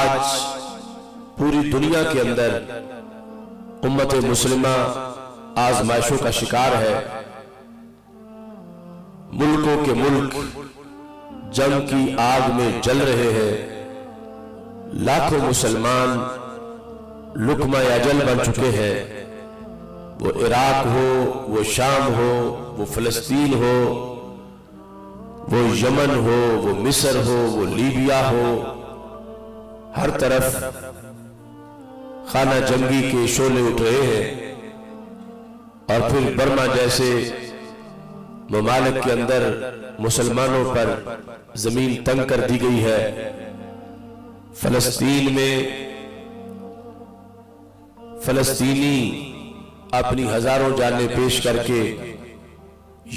آج پوری دنیا کے اندر امت مسلمہ آزمائشوں کا شکار ہے. ملکوں کے ملک جنگ کی آگ میں جل رہے ہیں. لاکھوں مسلمان لقمہ اجل بن چکے ہیں. وہ عراق ہو، وہ شام ہو، وہ فلسطین ہو، وہ یمن ہو، وہ مصر ہو، وہ لیبیا ہو، ہر طرف خانہ جنگی کے شعلے اٹھ رہے ہیں. اور پھر برما جیسے ممالک کے اندر مسلمانوں پر زمین تنگ کر دی گئی ہے. فلسطین میں فلسطینی اپنی ہزاروں جانیں پیش کر کے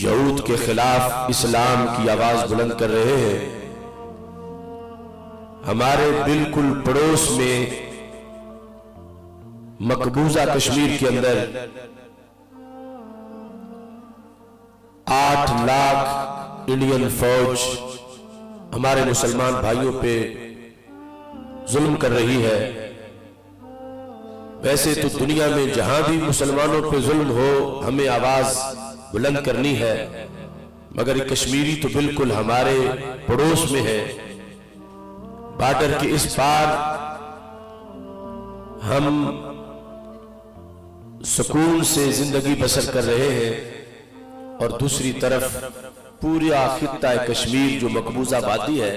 یہود کے خلاف اسلام کی آواز بلند کر رہے ہیں. ہمارے بالکل پڑوس میں مقبوضہ کشمیر کے اندر 8 لاکھ انڈین فوج ہمارے مسلمان بھائیوں پہ ظلم کر رہی ہے. ویسے تو دنیا میں جہاں بھی مسلمانوں پہ ظلم ہو ہمیں آواز بلند کرنی ہے، مگر کشمیری تو بالکل ہمارے پڑوس میں ہے. بارڈر کے اس پار ہم سکون سے زندگی بسر کر رہے ہیں، اور دوسری طرف پورا خطہ کشمیر جو مقبوضہ وادی ہے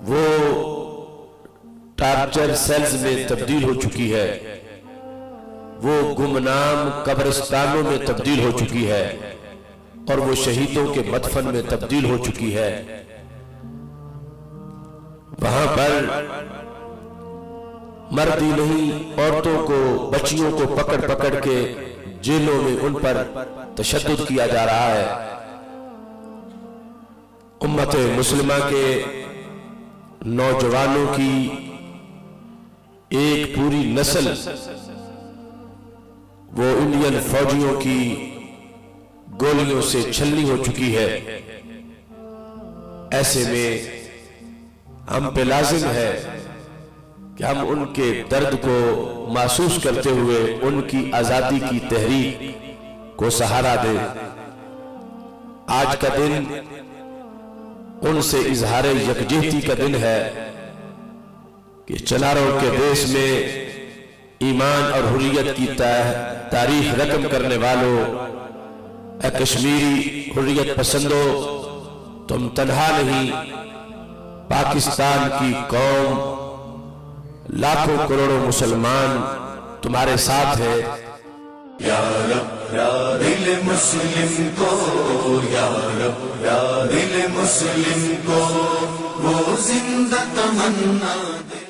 وہ ٹارچر سیلز میں تبدیل ہو چکی ہے. وہ گمنام قبرستانوں میں تبدیل ہو چکی ہے، اور وہ شہیدوں کے مدفن میں تبدیل ہو چکی ہے. وہاں پر مرد ہی نہیں، عورتوں کو، بچیوں کو پکڑ پکڑ کے جیلوں میں ان پر تشدد کیا جا رہا ہے. امت مسلمہ کے نوجوانوں کی ایک پوری نسل وہ انڈین فوجیوں کی گولیوں سے چھلنی ہو چکی ہے. ایسے میں ہم پہ لازم ہے کہ ہم ان کے درد کو محسوس کرتے ہوئے ان کی آزادی کی تحریک کو سہارا دیں. آج کا دن ان سے اظہار یکجہتی کا دن ہے کہ چناروں کے دیش میں ایمان اور حریت کی تاریخ رقم کرنے والوں، اے کشمیری حریت پسندو، تم تنہا نہیں، پاکستان کی قوم لاکھوں کروڑوں مسلمان تمہارے ساتھ ہے. یا رب یا دل مسلم کو، یا رب یا دل مسلم کو وہ زندہ تمنا دے.